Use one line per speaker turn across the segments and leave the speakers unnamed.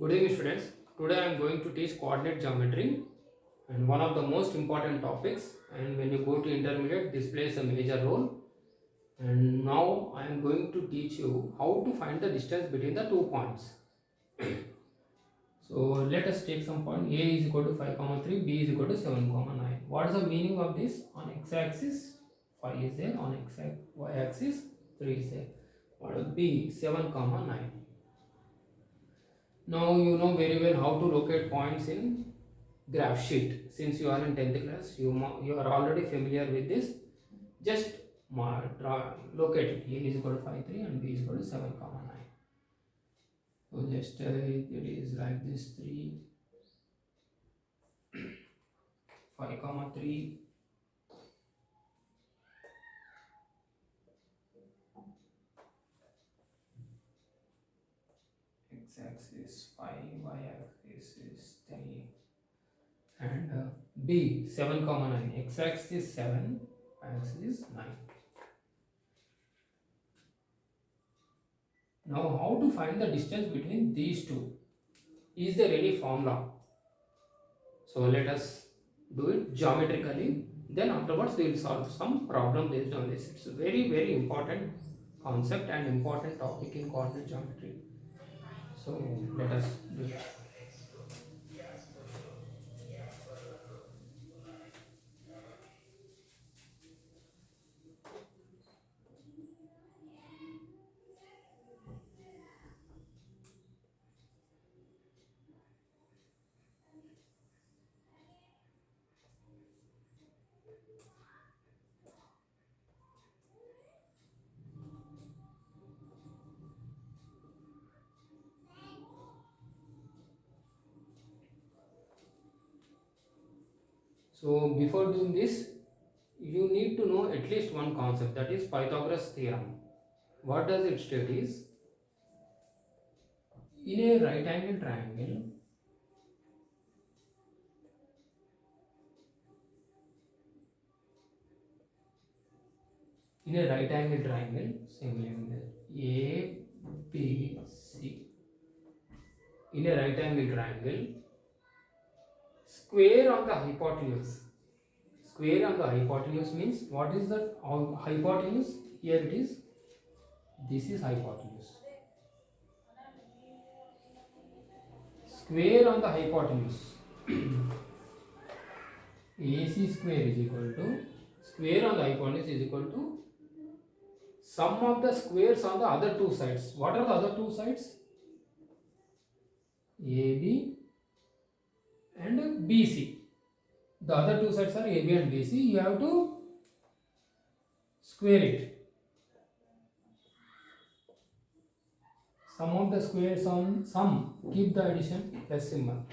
Good evening students. Today I am going to teach coordinate geometry and one of the most important topics, and when you go to intermediate this plays a major role. And now I am going to teach you how to find the distance between the 2 points. So let us take some point. A is equal to 5 comma 3, B is equal to 7 comma 9. What is the meaning of this? On x axis 5 is there, on y axis 3 is there. What will be 7 comma 9? Now you know very well how to locate points in graph sheet. Since you are in 10th class, you are already familiar with this. Just locate it. A is equal to 5 3 and B is equal to 7 comma 9. So just it is like this: 3 5 comma 3, x axis 5, y axis is 3, and B 7 comma 9. X axis 7, y axis 9. Now how to find the distance between these two? Is there any formula? So let us do it geometrically. Then afterwards we will solve some problem based on this. It's a very important concept and important topic in coordinate geometry. So let us do it. So before doing this, you need to know at least one concept, that is Pythagoras theorem. What does it state is, in a right angle triangle, same like that, A, B, C. In a right angle triangle, square on the hypotenuse. Square on the hypotenuse means, what is the hypotenuse? Here it is. This is hypotenuse. Square on the hypotenuse. AC square is equal to, square on the hypotenuse is equal to sum of the squares on the other two sides. What are the other two sides? AB and BC. The other two sides are AB and BC. You have to square it. Sum of the squares on sum, keep the addition plus symbol.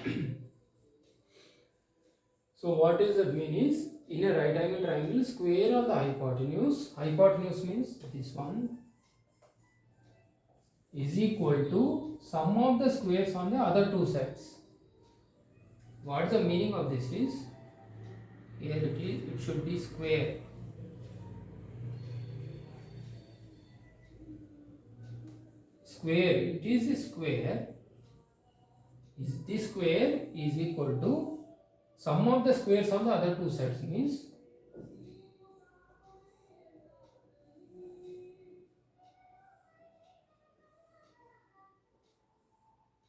So what does that mean is, in a right angle triangle, square on the hypotenuse means this one, is equal to sum of the squares on the other two sides. What is the meaning of this is, here it should be square. Square, it is a square. This square is equal to sum of the squares on the other two sides, means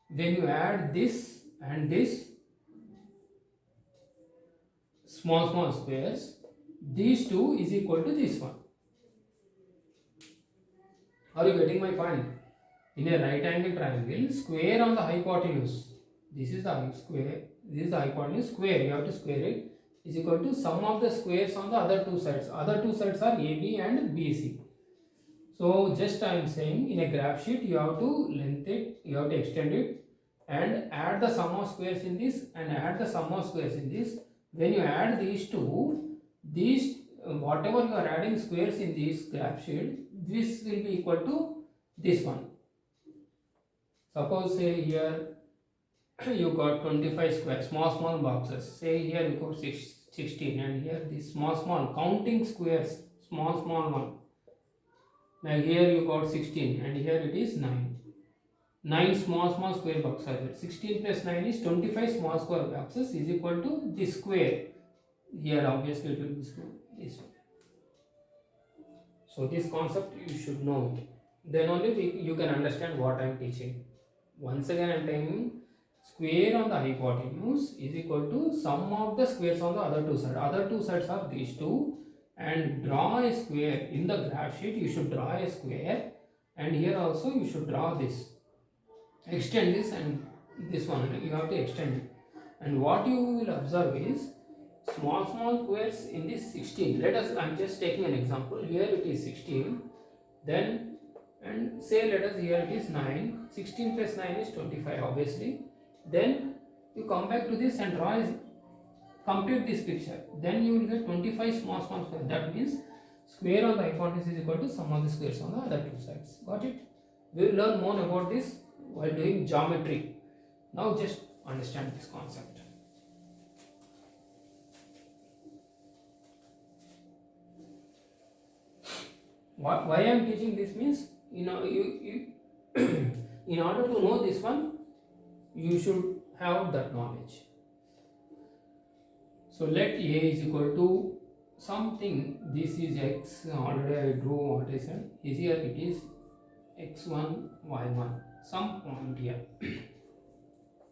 when you add this and this small squares, these two is equal to this one. Are you getting my point? In a right angle triangle, square on the hypotenuse, this is the square, this is the hypotenuse, square, you have to square it, is equal to sum of the squares on the other two sides. Other two sides are AB and BC. So just I am saying, in a graph sheet you have to length it, you have to extend it and add the sum of squares in this and add the sum of squares in this. When you add these two, these whatever you are adding squares in this graph sheet, this will be equal to this one. Suppose say here you got 25 squares, small boxes. Say here you got 16, and here this small counting squares, small one. Like here you got 16 and here it is 9. 9 small square boxes are there. 16 plus 9 is 25 small square boxes is equal to this square. Here obviously it will be square. This one. So this concept you should know. Then only you can understand what I am teaching. Once again I am telling square on the hypotenuse is equal to sum of the squares on the other two sides. Other two sides are these two, and draw a square. In the graph sheet you should draw a square, and here also you should draw this. Extend this and this one you have to extend it. And what you will observe is small squares in this 16. Let us, I am just taking an example. Here it is 16, then and say let us here it is 9. 16 plus 9 is 25 obviously. Then you come back to this and draw complete this picture. Then you will get 25 small squares. That means square on the hypotenuse is equal to sum of the squares on the other two sides. Got it? We will learn more about this while doing geometry. Now just understand this concept. Why I am teaching this means, you know, you in order to know this one, you should have that knowledge. So let A is equal to something. This is x. Already I drew what I said. Here it is x1, y1. Some point here.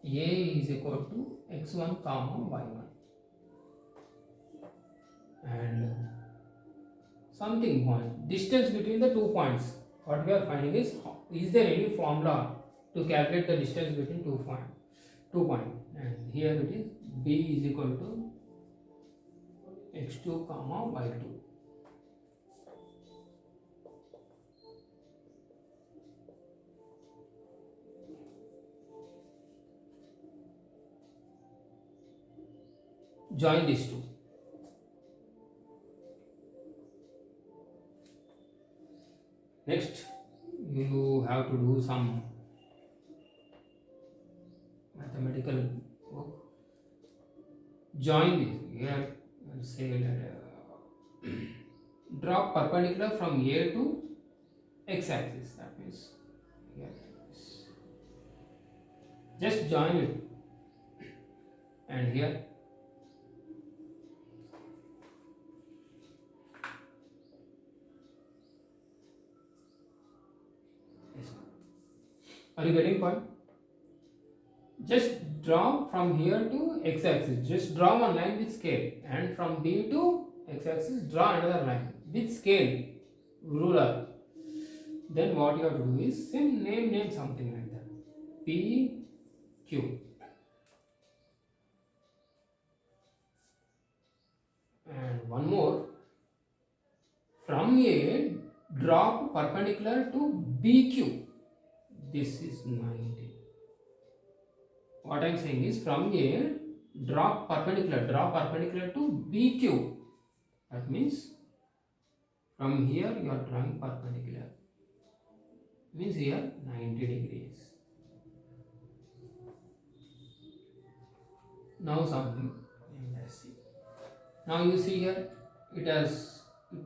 A is equal to x1 comma y1, and something point. Distance between the 2 points. What we are finding is there any formula to calculate the distance between 2 points? And here it is b is equal to x2 comma y2. Join these two. Next, you have to do some mathematical work. Join this here and say that draw perpendicular from A to x-axis. That means here just join it, and here are you getting point? Just draw from here to x-axis. Just draw one line with scale, and from B to x-axis draw another line with scale, ruler. Then what you have to do is name something like that. P, Q. And one more. From A, drop perpendicular to BQ. This is 90. What I am saying is from A, drop perpendicular to BQ. That means from here you are drawing perpendicular. Means here 90 degrees. Now something. Let's see. Now you see here it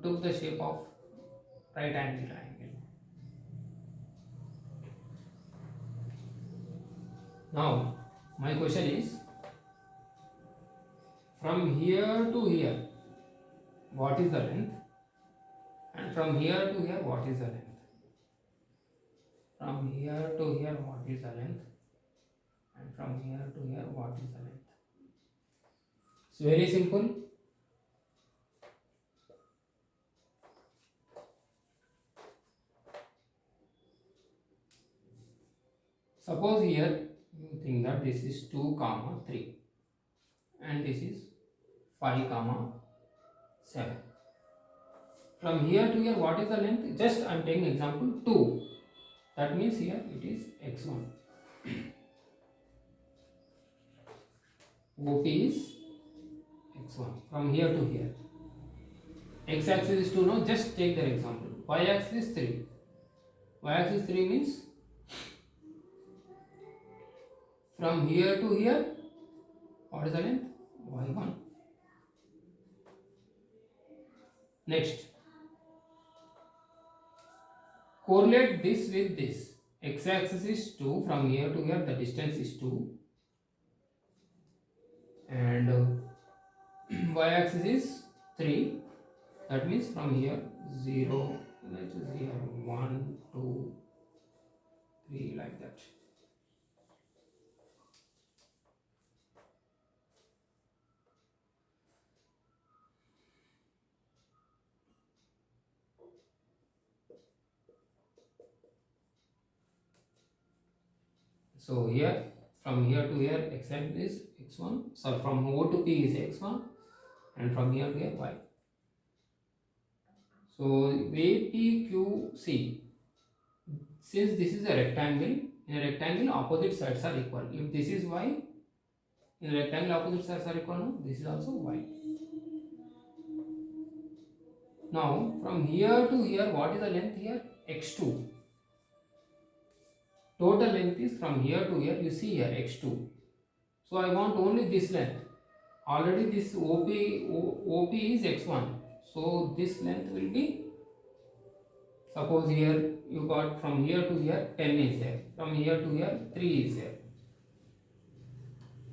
took the shape of right angle triangle. Now my question is, from here to here what is the length, and from here to here what is the length? From here to here what is the length, and from here to here what is the length? It's very simple. Suppose here you think that this is 2 comma 3 and this is 5 comma 7. From here to here what is the length? Just I am taking example 2. That means here it is x1. OP is x1 from here to here. X axis is 2. Now just take that example. Y axis is 3. Y axis 3 means from here to here what is the length? Y1. Next, correlate this with this. x-axis is 2, from here to here the distance is 2, and y-axis is 3, that means from here 0, let us here 1, 2, 3, like that. So here from here to here x-axis is x1, so from O to P is x1, and from here to here y. So APQC, since this is a rectangle, in a rectangle opposite sides are equal. If this is y, in a rectangle opposite sides are equal, no? This is also y. Now from here to here, what is the length here? x2. Total length is from here to here, you see here x2. So I want only this length. Already this OP is x1. So this length will be, suppose here you got from here to here 10 is there. From here to here 3 is there.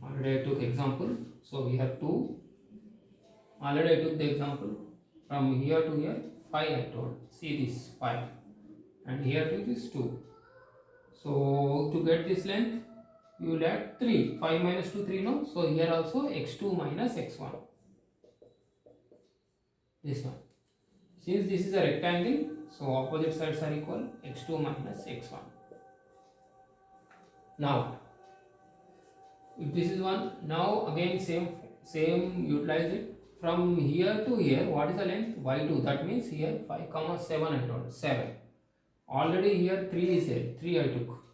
Already I took example. So here 2. Already I took the example. From here to here 5 I told. See this 5. And here to this 2. So to get this length, you will add 3. 5 minus 2, 3, no? So here also x2 minus x1. This one. Since this is a rectangle, so opposite sides are equal, x2 minus x1. Now, if this is one, now again same utilize it. From here to here, what is the length? y2. That means here 5 comma 7 I told, 7. Already here 3 is there, 3 I took.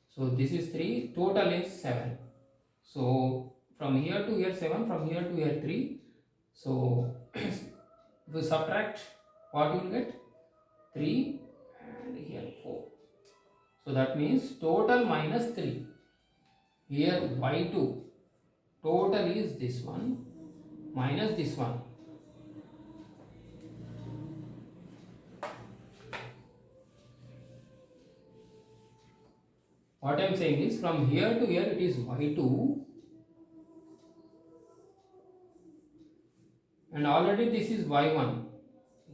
So this is 3, total is 7. So from here to here 7, from here to here 3. So if we subtract, what you will get? 3 and here 4. So that means total minus 3. Here y2, total is this one minus this one. What I am saying is from here to here it is y2, and already this is y1.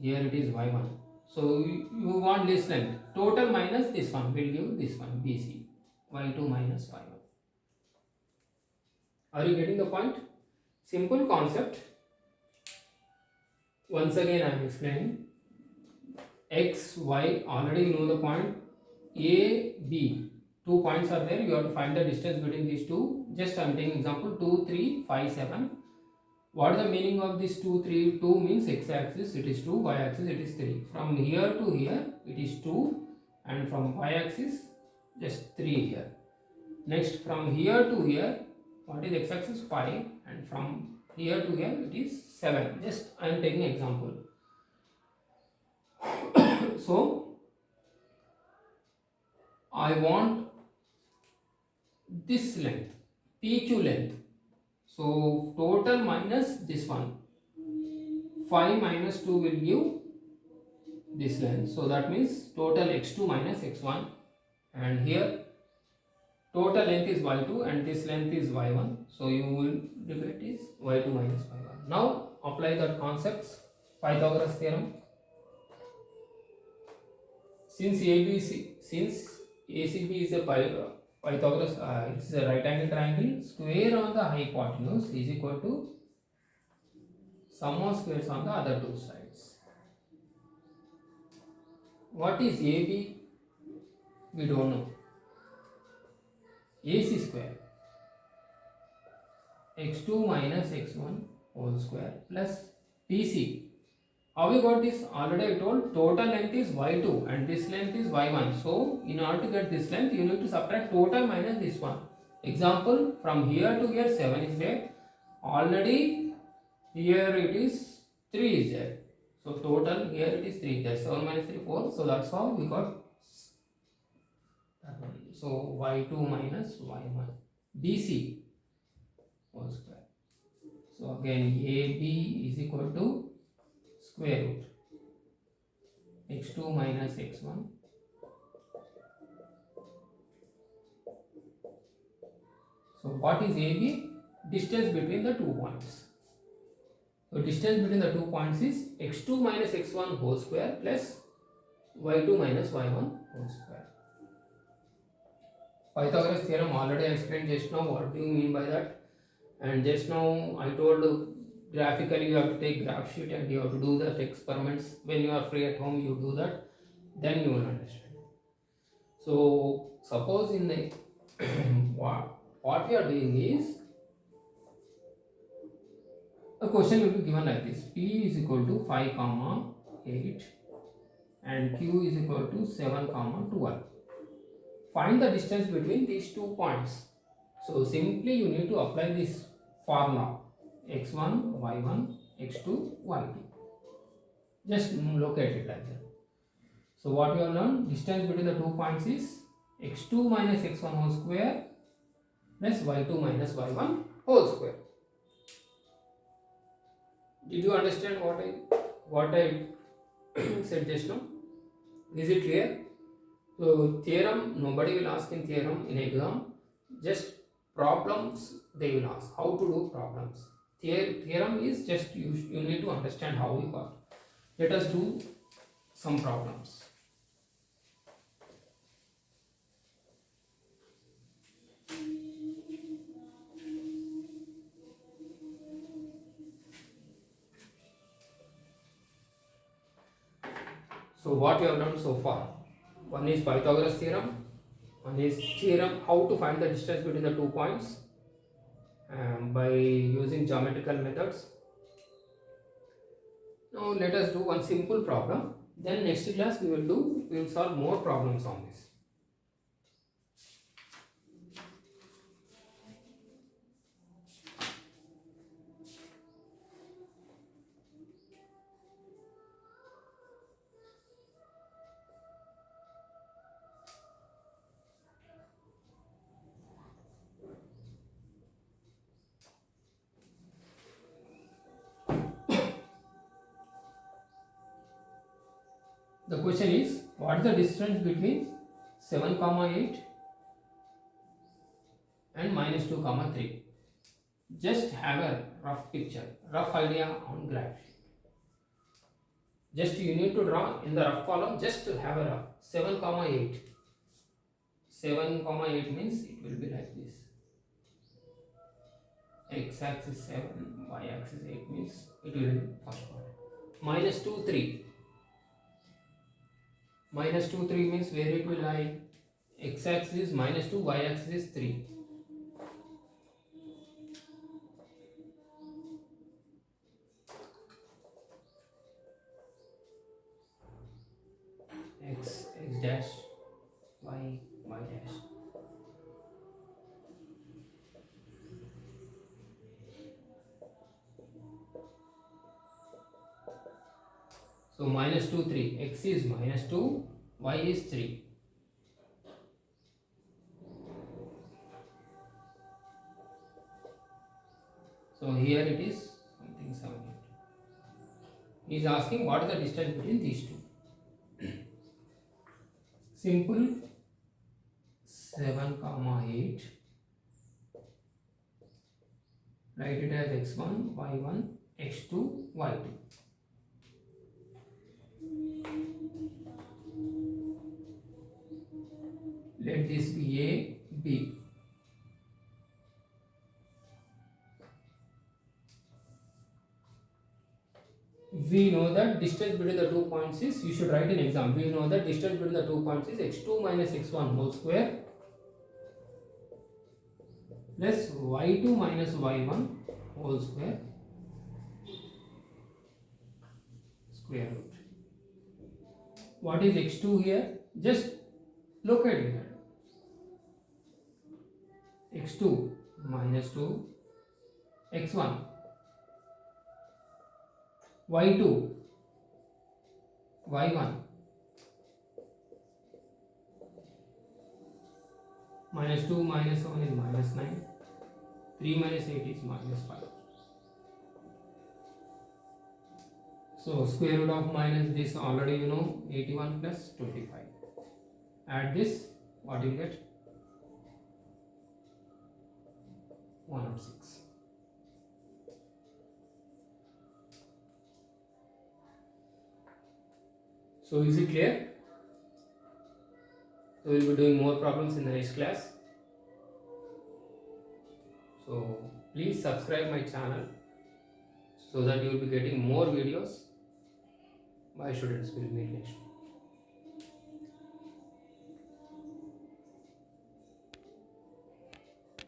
Here it is y1. So you want this length. Total minus this one will give this one BC. y2 minus y1. Are you getting the point? Simple concept. Once again I am explaining. X, Y, already you know the point. A, B. 2 points are there. You have to find the distance between these two. Just I am taking example 2, 3, 5, 7. What is the meaning of this 2, 3? 2 means x-axis it is 2, y-axis it is 3. From here to here it is 2, and from y-axis just 3 here. Next from here to here, what is x-axis? 5, and from here to here it is 7. Just I am taking example. So I want this length, PQ length. So total minus this one. 5 minus 2 will give this length. So that means total x2 minus x1. And here total length is y2 and this length is y1. So you will debate is y2 minus y1. Now apply that concepts. Pythagoras theorem. Since ACB is a Pythagoras, it is a right angle triangle. Square on the hypotenuse is equal to sum of squares on the other two sides. What is AB? We don't know. AC square, x2 minus x1 whole square plus BC. How we got this? Already I told total length is y2 and this length is y1. So in order to get this length, you need to subtract total minus this one. Example, from here to here 7 is there. Already here it is 3 is there. So total here it is 3 there. 7 minus 3 4. So that's how we got that one. So y2 minus y1 BC whole square. So again AB is equal to square root x2 minus x1 So what is AB? Distance between the 2 points. So distance between the 2 points is x2 minus x1 whole square plus y2 minus y1 whole square. Pythagoras theorem already I explained just now. What do you mean by that? And just now I told graphically you have to take graph sheet and you have to do that experiments. When you are free at home, you do that, then you will understand. So suppose in the what we are doing is, a question will be given like this: P is equal to 5 comma 8 and Q is equal to 7 comma 12. Find the distance between these 2 points. So simply you need to apply this formula x1 y1 x2 y2. Just locate it like that. So what you have learned, distance between the 2 points is x2 minus x1 whole square plus y2 minus y1 whole square. Did you understand what I said just now? Is it clear? So theorem, nobody will ask in theorem in exam. Just problems they will ask. How to do problems. Theorem is just you need to understand how you got. Let us do some problems. So what we have done so far? One is Pythagoras theorem, one is theorem how to find the distance between the 2 points by using geometrical methods. Now let us do one simple problem. Then next class we will solve more problems on this. The question is, what is the distance between 7 comma 8 and minus 2 comma 3? Just have a rough picture, rough idea on graph sheet. Just you need to draw in the rough column, just to have a rough 7 comma 8. 7 comma 8 means it will be like this. X axis 7, y axis 8 means it will be first part. Minus 2 3. Minus 2 3 means where it will lie. X axis is minus 2, y axis is 3. X dash, y dash. So minus 2 3, x is minus 2, y is 3. So here it is something 7 8. He is asking what is the distance between these two. Simple. 7 comma 8. Write it as x1 y1 x2 y2. Let this be A, B. We know that distance between the 2 points is, you should write in exam, we know that distance between the 2 points is x2 minus x1 whole square plus y2 minus y1 whole square square root. What is x2 here? Just locate it. x2 minus 2, x1, y2, y1, minus 2 minus 1 is minus 9, 3 minus 8 is minus 5. So square root of minus this already you know, 81 plus 25. Add this, what you get? 106. So is it clear? So we will be doing more problems in the next class. So please subscribe my channel so that you will be getting more videos. Bye students, we will meet next.